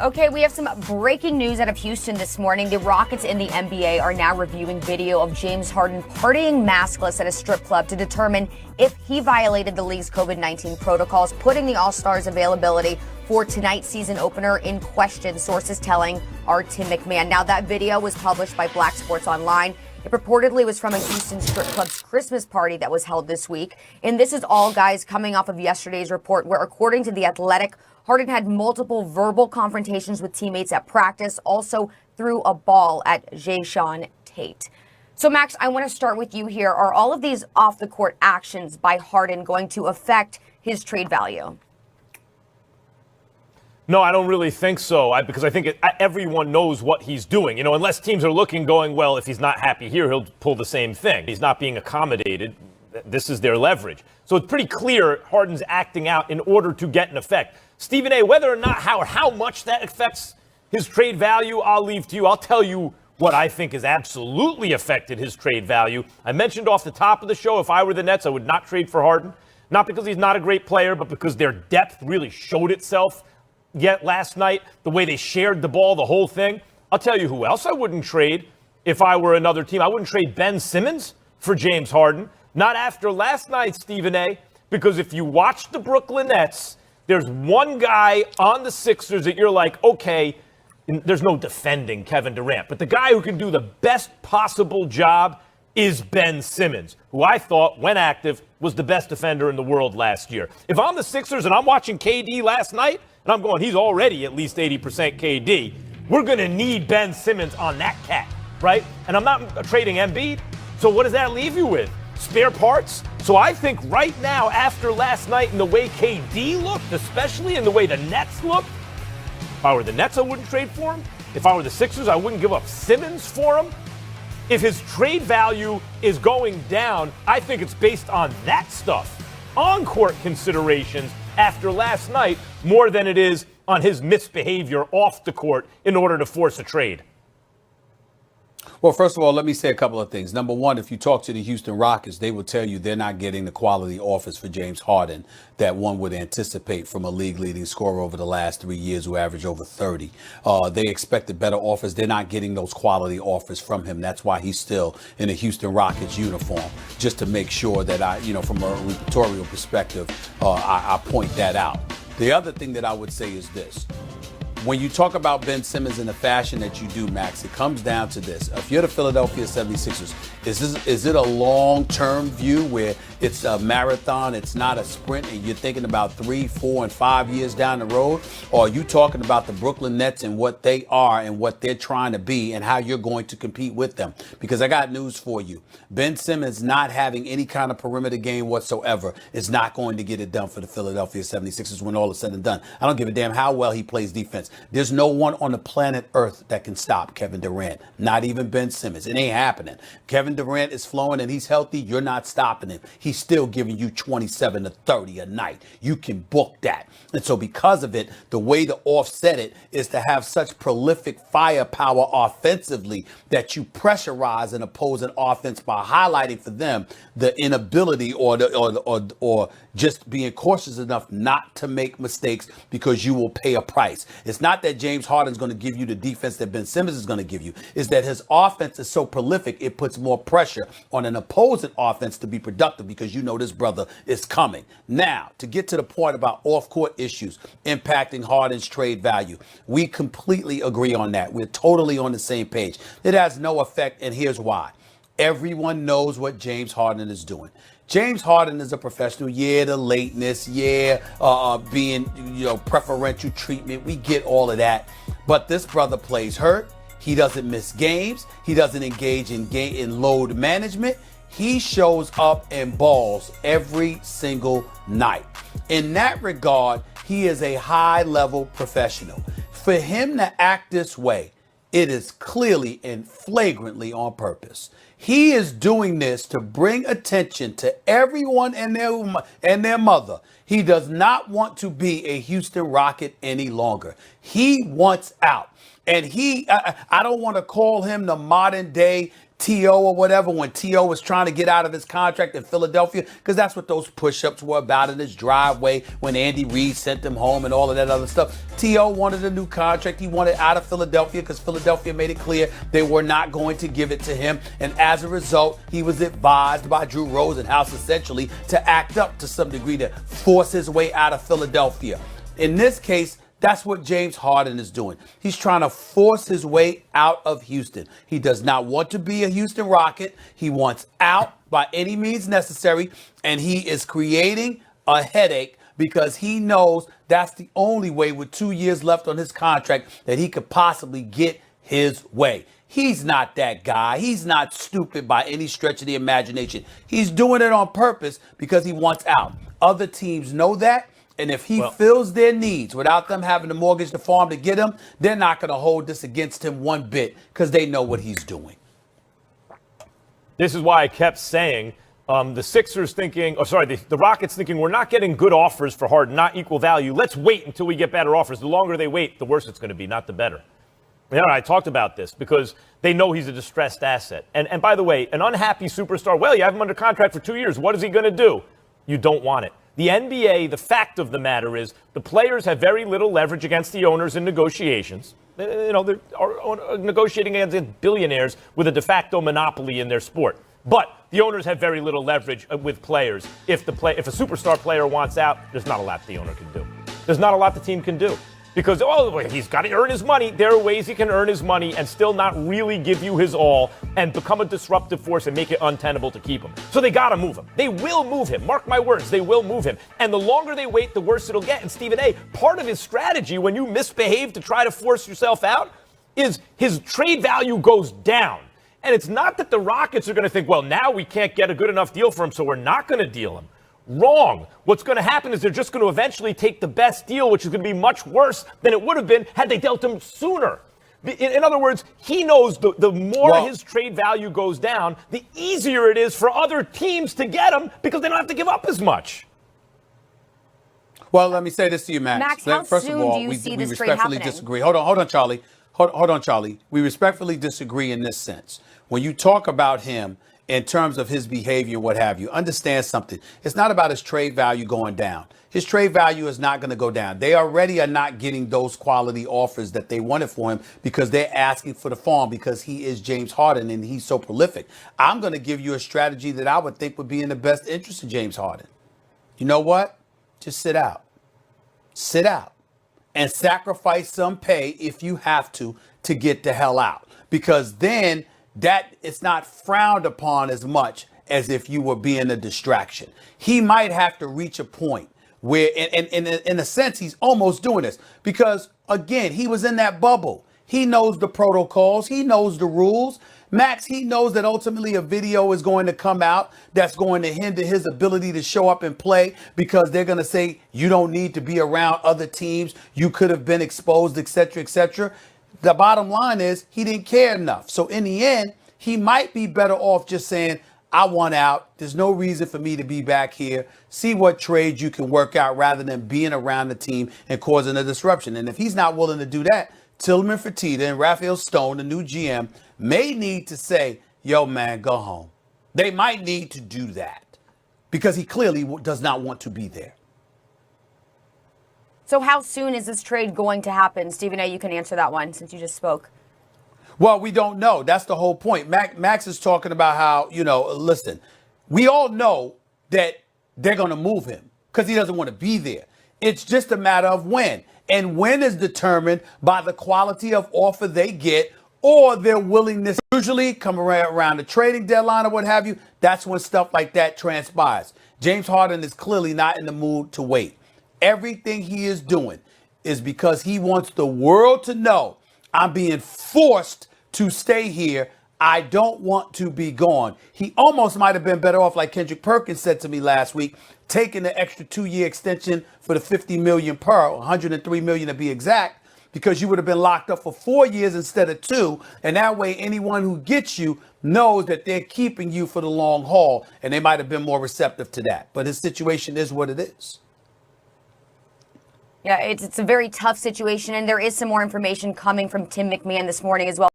Okay, we have some breaking news out of Houston this morning. The Rockets in the NBA are now reviewing video of James Harden partying maskless at a strip club to determine if he violated the league's COVID-19 protocols, putting the All-Stars availability for tonight's season opener in question, sources telling our Tim McMahon. Now, that video was published by Black Sports Online. It purportedly was from a Houston strip club's Christmas party that was held this week. And this is all, guys, coming off of yesterday's report where, according to The Athletic, Harden had multiple verbal confrontations with teammates at practice, also threw a ball at Jae'Sean Tate. So, Max, I want to start with you here. Are all of these off-the-court actions by Harden going to affect his trade value? No, I don't really think so, because I think everyone knows what he's doing. You know, unless teams are looking, going, well, if he's not happy here, he'll pull the same thing. He's not being accommodated. This is their leverage. So it's pretty clear Harden's acting out in order to get an effect. Stephen A., whether or not how much that affects his trade value, I'll leave to you. I'll tell you what I think has absolutely affected his trade value. I mentioned off the top of the show, if I were the Nets, I would not trade for Harden. Not because he's not a great player, but because their depth really showed itself yet last night, the way they shared the ball, the whole thing. I'll tell you who else I wouldn't trade if I were another team. I wouldn't trade Ben Simmons for James Harden. Not after last night, Stephen A., because if you watch the Brooklyn Nets, there's one guy on the Sixers that you're like, okay, there's no defending Kevin Durant, but the guy who can do the best possible job is Ben Simmons, who I thought, when active, was the best defender in the world last year. If I'm the Sixers and I'm watching KD last night, and I'm going, he's already at least 80% KD, we're going to need Ben Simmons on that cat, right? And I'm not trading Embiid, so what does that leave you with? Spare parts? So I think right now, after last night and the way KD looked, especially in the way the Nets looked, if I were the Nets, I wouldn't trade for him. If I were the Sixers, I wouldn't give up Simmons for him. If his trade value is going down, I think it's based on that stuff, on-court considerations after last night, more than it is on his misbehavior off the court in order to force a trade. Well, first of all, let me say a couple of things. Number one, if you talk to the Houston Rockets, they will tell you they're not getting the quality offers for James Harden that one would anticipate from a league-leading scorer over the last 3 years who averaged over 30. They expected better offers. They're not getting those quality offers from him. That's why he's still in a Houston Rockets uniform, just to make sure that from a reportorial perspective, I point that out. The other thing that I would say is this. When you talk about Ben Simmons in the fashion that you do, Max, it comes down to this. If you're the Philadelphia 76ers, is it a long-term view where it's a marathon, it's not a sprint, and you're thinking about 3, 4, and 5 years down the road? Or are you talking about the Brooklyn Nets and what they are and what they're trying to be and how you're going to compete with them? Because I got news for you. Ben Simmons not having any kind of perimeter game whatsoever is not going to get it done for the Philadelphia 76ers when all is said and done. I don't give a damn how well he plays defense. There's no one on the planet Earth that can stop Kevin Durant, not even Ben Simmons. It ain't happening. Kevin Durant is flowing and he's healthy. You're not stopping him. He's still giving you 27 to 30 a night. You can book that. And so because of it, the way to offset it is to have such prolific firepower offensively that you pressurize an opposing offense by highlighting for them the inability or just being cautious enough not to make mistakes because you will pay a price. It's not that James Harden's going to give you the defense that Ben Simmons is going to give you. It's that his offense is so prolific, it puts more pressure on an opposing offense to be productive because you know this brother is coming. Now, to get to the point about off-court issues impacting Harden's trade value, we completely agree on that. We're totally on the same page. It has no effect, and here's why. Everyone knows what James Harden is doing. James Harden is a professional. Yeah, the lateness. Yeah, being, preferential treatment. We get all of that. But this brother plays hurt. He doesn't miss games. He doesn't engage in load management. He shows up and balls every single night. In that regard, he is a high-level professional. For him to act this way, it is clearly and flagrantly on purpose. He is doing this to bring attention to everyone and their mother. He does not want to be a Houston Rocket any longer. He wants out. And I don't want to call him the modern day T.O. or whatever, when T.O. was trying to get out of his contract in Philadelphia, because that's what those push-ups were about in his driveway when Andy Reid sent him home and all of that other stuff. T.O. wanted a new contract. He wanted out of Philadelphia because Philadelphia made it clear they were not going to give it to him. And as a result, he was advised by Drew Rosenhaus essentially to act up to some degree to force his way out of Philadelphia. In this case, that's what James Harden is doing. He's trying to force his way out of Houston. He does not want to be a Houston Rocket. He wants out by any means necessary, and he is creating a headache because he knows that's the only way with 2 years left on his contract that he could possibly get his way. He's not that guy. He's not stupid by any stretch of the imagination. He's doing it on purpose because he wants out. Other teams know that. And if he fills their needs without them having to mortgage the farm to get him, they're not going to hold this against him one bit because they know what he's doing. This is why I kept saying the Sixers thinking, the Rockets thinking we're not getting good offers for Harden, not equal value. Let's wait until we get better offers. The longer they wait, the worse it's going to be, not the better. You know, I talked about this because they know he's a distressed asset. And by the way, an unhappy superstar, well, you have him under contract for 2 years. What is he going to do? You don't want it. The NBA, the fact of the matter is the players have very little leverage against the owners in negotiations. You know, they're negotiating against billionaires with a de facto monopoly in their sport. But the owners have very little leverage with players. If a superstar player wants out, there's not a lot the owner can do. There's not a lot the team can do. Because, he's got to earn his money. There are ways he can earn his money and still not really give you his all and become a disruptive force and make it untenable to keep him. So they got to move him. They will move him. Mark my words, they will move him. And the longer they wait, the worse it'll get. And Stephen A., part of his strategy when you misbehave to try to force yourself out is his trade value goes down. And it's not that the Rockets are going to think, well, now we can't get a good enough deal for him, so we're not going to deal him. Wrong. What's going to happen is they're just going to eventually take the best deal, which is going to be much worse than it would have been had they dealt him sooner. In other words, he knows the more his trade value goes down, the easier it is for other teams to get him because they don't have to give up as much. Well, let me say this to you, Max. Max, how First soon of all, do you we see this trade respectfully happening? disagree. Hold on, Charlie. Hold on, Charlie. We respectfully disagree in this sense. When you talk about him in terms of his behavior, what have you, understand something. It's not about his trade value going down. His trade value is not going to go down. They already are not getting those quality offers that they wanted for him because they're asking for the farm because he is James Harden and he's so prolific. I'm going to give you a strategy that I would think would be in the best interest of James Harden. You know what? Just sit out. Sit out and sacrifice some pay if you have to get the hell out, because then that it's not frowned upon as much as if you were being a distraction. He might have to reach a point where, in a sense, he's almost doing this because, again, he was in that bubble. He knows the protocols. He knows the rules. Max, he knows that ultimately a video is going to come out that's going to hinder his ability to show up and play because they're going to say you don't need to be around other teams. You could have been exposed, et cetera, et cetera. The bottom line is he didn't care enough. So in the end, he might be better off just saying, I want out. There's no reason for me to be back here. See what trades you can work out rather than being around the team and causing a disruption. And if he's not willing to do that, Tillman Fertitta and Raphael Stone, the new GM, may need to say, yo, man, go home. They might need to do that because he clearly does not want to be there. So how soon is this trade going to happen? Stephen A., you can answer that one since you just spoke. Well, we don't know. That's the whole point. Max is talking about how, listen, we all know that they're going to move him because he doesn't want to be there. It's just a matter of when. And when is determined by the quality of offer they get or their willingness. Usually come around the trading deadline or what have you. That's when stuff like that transpires. James Harden is clearly not in the mood to wait. Everything he is doing is because he wants the world to know I'm being forced to stay here. I don't want to be gone. He almost might have been better off, like Kendrick Perkins said to me last week, taking the extra 2-year extension for the $50 million per, $103 million to be exact, because you would have been locked up for 4 years instead of 2. And that way, anyone who gets you knows that they're keeping you for the long haul, and they might have been more receptive to that. But his situation is what it is. Yeah, it's a very tough situation, and there is some more information coming from Tim McMahon this morning as well.